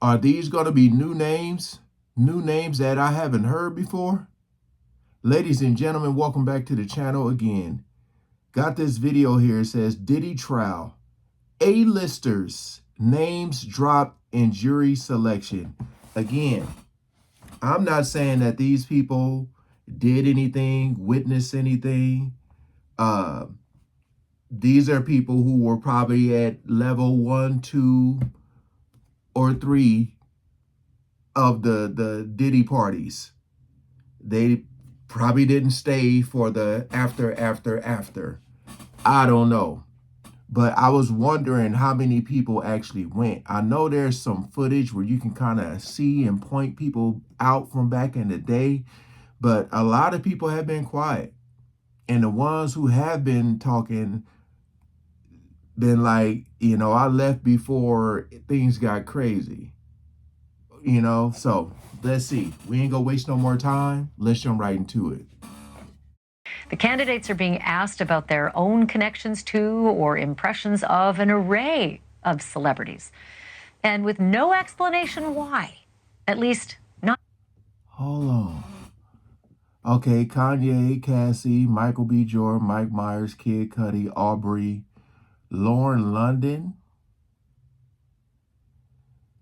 Are these going to be new names? New names that I haven't heard before? Ladies and gentlemen, welcome back to the channel again. Got this video here. It says Diddy trial. A-listers names dropped in jury selection. Again, I'm not saying that these people did anything, witnessed anything. These are people who were probably at level 1, 2, or 3 of the Diddy parties. They probably didn't stay for the after. I don't know. But I was wondering how many people actually went. I know there's some footage where you can kind of see and point people out from back in the day, but a lot of people have been quiet. And the ones who have been talking, been like, I left before things got crazy. So let's see. We ain't gonna waste no more time. Let's jump right into it. The candidates are being asked about their own connections to or impressions of an array of celebrities, and with no explanation why, at least not. Hold on. Okay, Kanye, Cassie, Michael B. Jordan, Mike Myers, Kid Cudi, Aubrey, Lauren London,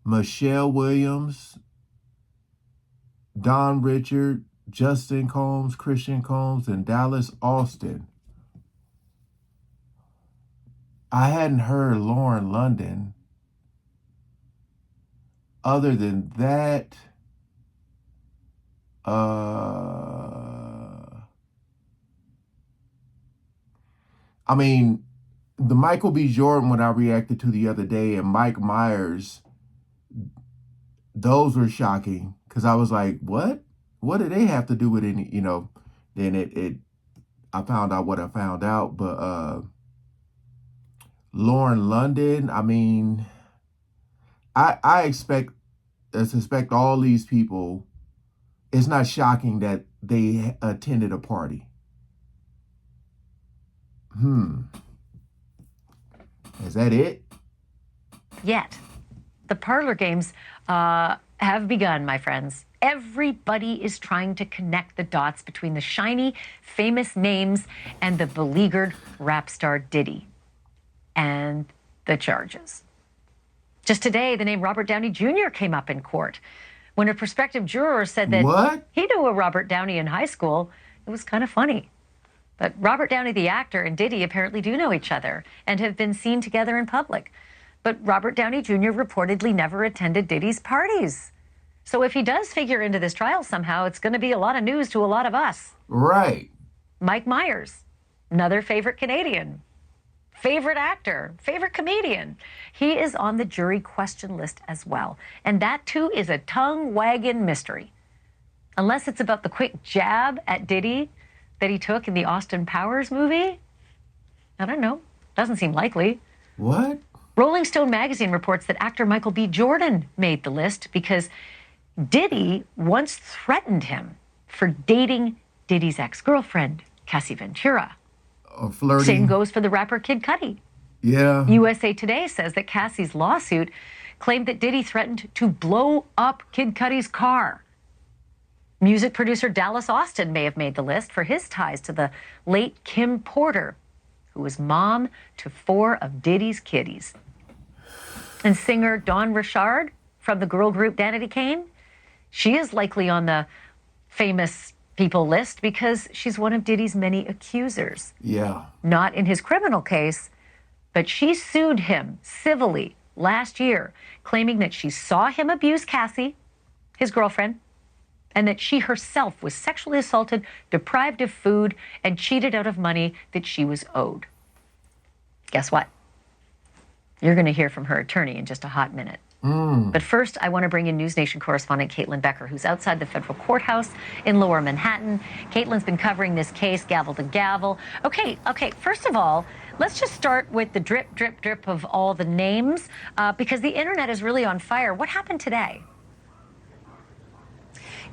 Michelle Williams, Don Richard, Justin Combs, Christian Combs, and Dallas Austin. I hadn't heard Lauren London. Other than that, I mean, the Michael B. Jordan one I reacted to the other day, and Mike Myers, those were shocking because I was like, what? What do they have to do with any, then I found out what I found out. But Lauren London, I mean, I suspect all these people, it's not shocking that they attended a party. Is that it? Yet. The parlor games have begun, my friends. Everybody is trying to connect the dots between the shiny, famous names and the beleaguered rap star Diddy and the charges. Just today, the name Robert Downey Jr. came up in court when a prospective juror said that he knew a Robert Downey in high school. It was kind of funny. But Robert Downey, the actor, and Diddy apparently do know each other and have been seen together in public. But Robert Downey Jr. reportedly never attended Diddy's parties. So if he does figure into this trial somehow, it's going to be a lot of news to a lot of us. Right. Mike Myers, another favorite Canadian, favorite actor, favorite comedian. He is on the jury question list as well. And that, too, is a tongue-wagging mystery. Unless it's about the quick jab at Diddy that he took in the Austin Powers movie? I don't know. Doesn't seem likely. What? Rolling Stone magazine reports that actor Michael B. Jordan made the list because Diddy once threatened him for dating Diddy's ex-girlfriend, Cassie Ventura. Flirting. Same goes for the rapper Kid Cudi. Yeah. USA Today says that Cassie's lawsuit claimed that Diddy threatened to blow up Kid Cudi's car. Music producer Dallas Austin may have made the list for his ties to the late Kim Porter, who was mom to 4 of Diddy's kiddies. And singer Dawn Richard from the girl group Danity Kane, she is likely on the famous people list because she's one of Diddy's many accusers. Yeah. Not in his criminal case, but she sued him civilly last year, claiming that she saw him abuse Cassie, his girlfriend, and that she herself was sexually assaulted, deprived of food, and cheated out of money that she was owed. Guess what? You're going to hear from her attorney in just a hot minute. But first, I want to bring in News Nation correspondent Caitlin Becker, who's outside the federal courthouse in Lower Manhattan. Caitlin's been covering this case gavel to gavel. Okay, first of all, let's just start with the drip, drip, drip of all the names, because the internet is really on fire. What happened today?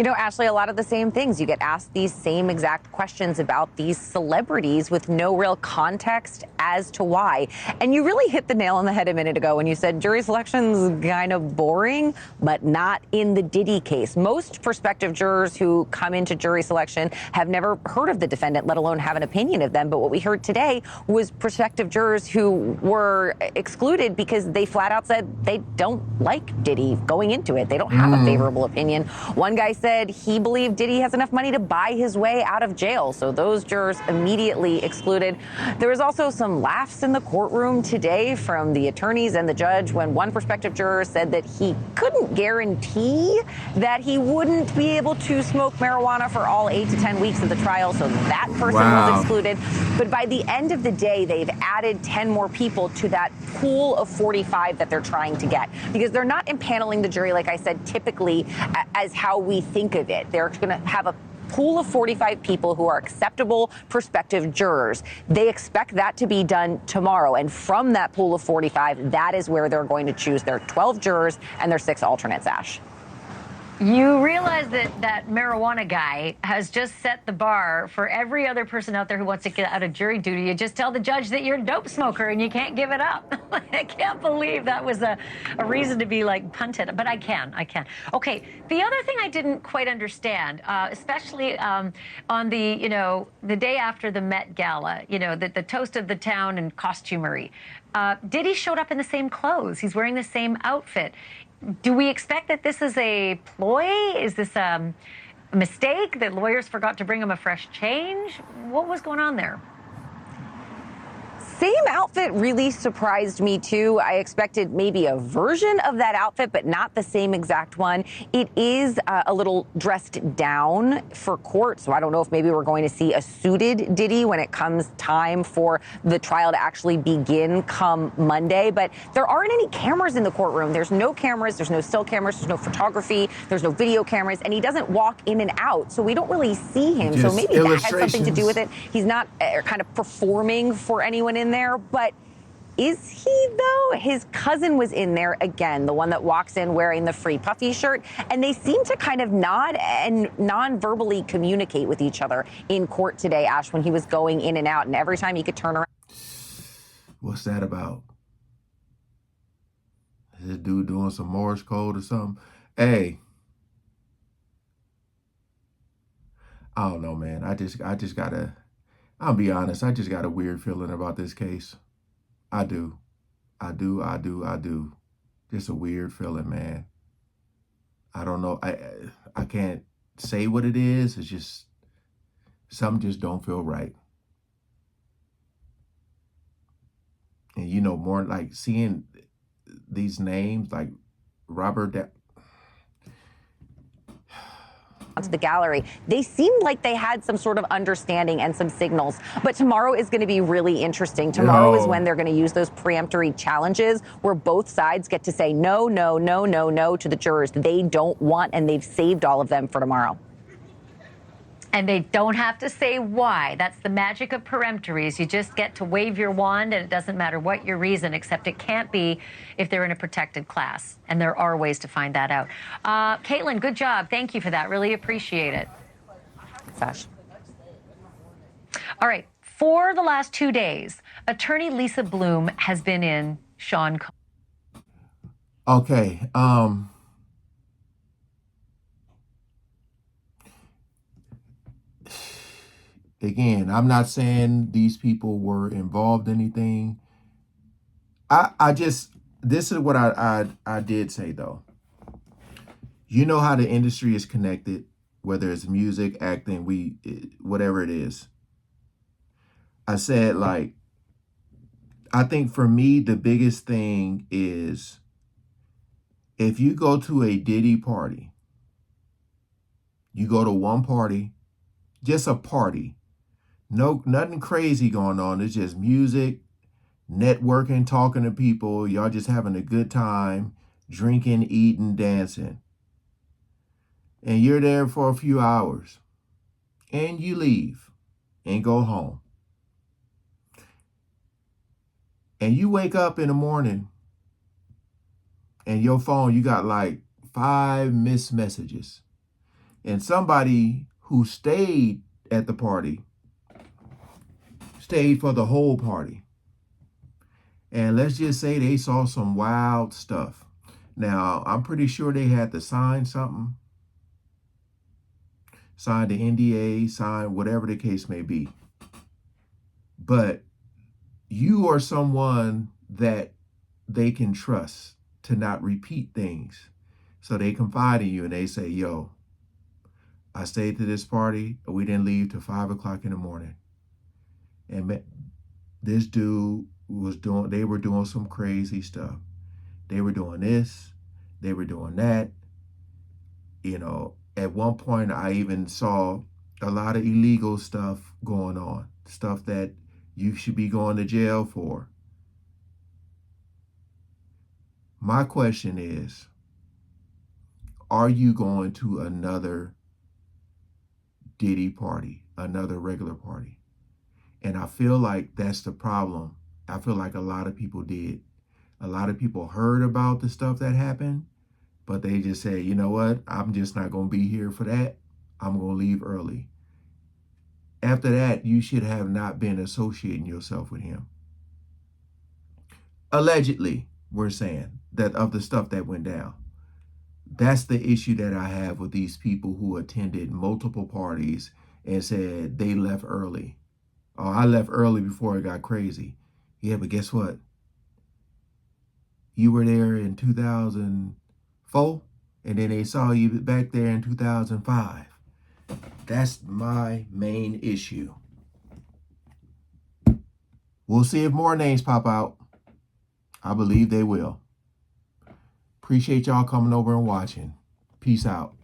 You know, Ashley, a lot of the same things. You get asked these same exact questions about these celebrities with no real context as to why. And you really hit the nail on the head a minute ago when you said jury selection's kind of boring, but not in the Diddy case. Most prospective jurors who come into jury selection have never heard of the defendant, let alone have an opinion of them. But what we heard today was prospective jurors who were excluded because they flat out said they don't like Diddy going into it. They don't have a favorable opinion. One guy said he believed Diddy has enough money to buy his way out of jail, so those jurors immediately excluded. There was also some laughs in the courtroom today from the attorneys and the judge when one prospective juror said that he couldn't guarantee that he wouldn't be able to smoke marijuana for all 8 to 10 weeks of the trial, so that person was excluded. But by the end of the day, they've added 10 more people to that pool of 45 that they're trying to get, because they're not impaneling the jury, like I said, typically as how we think of it. They're going to have a pool of 45 people who are acceptable prospective jurors. They expect that to be done tomorrow. And from that pool of 45, that is where they're going to choose their 12 jurors and their 6 alternates, Ash. You realize that that marijuana guy has just set the bar for every other person out there who wants to get out of jury duty. You just tell the judge that you're a dope smoker and you can't give it up. I can't believe that was a reason to be like punted, but I can. Okay, the other thing I didn't quite understand, especially on the, the day after the Met Gala, the toast of the town and costumery, Diddy showed up in the same clothes. He's wearing the same outfit. Do we expect that this is a ploy? Is this a mistake that lawyers forgot to bring him a fresh change? What was going on there? Same outfit really surprised me too. I expected maybe a version of that outfit, but not the same exact one. It is a little dressed down for court, so I don't know if maybe we're going to see a suited Diddy when it comes time for the trial to actually begin come Monday. But there aren't any cameras in the courtroom. There's no cameras, there's no still cameras, there's no photography, there's no video cameras, and he doesn't walk in and out, so we don't really see him. So maybe that has something to do with it. He's not kind of performing for anyone in there, but is he though? His cousin was in there again, the one that walks in wearing the Free Puffy shirt, and they seem to kind of nod and non-verbally communicate with each other in court today, Ash, when he was going in and out, and every time he could turn around. What's that about? Is this dude doing some Morse code or something? Hey, I don't know, man. I just gotta, I'll be honest, I just got a weird feeling about this case. I do. Just a weird feeling, man. I don't know. I can't say what it is. It's just, something just don't feel right. And more like seeing these names like Robert to the gallery. They seemed like they had some sort of understanding and some signals. But tomorrow is going to be really interesting. Tomorrow is when they're going to use those preemptory challenges where both sides get to say no, no, no, no, no to the jurors they don't want, and they've saved all of them for tomorrow. And they don't have to say why. That's the magic of peremptories. You just get to wave your wand, and it doesn't matter what your reason, except it can't be if they're in a protected class. And there are ways to find that out. Caitlin, good job. Thank you for that. Really appreciate it. Sash. All right. For the last 2 days, attorney Lisa Bloom has been in Sean Combs. Okay. Again, I'm not saying these people were involved in anything. This is what I did say though. You know how the industry is connected, whether it's music, acting, whatever it is. I said, like, I think for me, the biggest thing is if you go to a Diddy party, you go to one party, just a party, nothing crazy going on. It's just music, networking, talking to people. Y'all just having a good time, drinking, eating, dancing. And you're there for a few hours. And you leave and go home. And you wake up in the morning and your phone, you got like 5 missed messages. And somebody who stayed at the party stayed for the whole party. And let's just say they saw some wild stuff. Now, I'm pretty sure they had to sign something, sign the NDA, sign whatever the case may be. But you are someone that they can trust to not repeat things. So they confide in you and they say, yo, I stayed to this party. We didn't leave till 5 o'clock in the morning. And this dude they were doing some crazy stuff. They were doing this, they were doing that. You know, at one point I even saw a lot of illegal stuff going on, stuff that you should be going to jail for. My question is, are you going to another Diddy party, another regular party? And I feel like that's the problem. I feel like a lot of people did. A lot of people heard about the stuff that happened, but they just say, you know what? I'm just not going to be here for that. I'm going to leave early. After that, you should have not been associating yourself with him. Allegedly, we're saying that of the stuff that went down. That's the issue that I have with these people who attended multiple parties and said they left early. Oh, I left early before it got crazy. Yeah, but guess what? You were there in 2004, and then they saw you back there in 2005. That's my main issue. We'll see if more names pop out. I believe they will. Appreciate y'all coming over and watching. Peace out.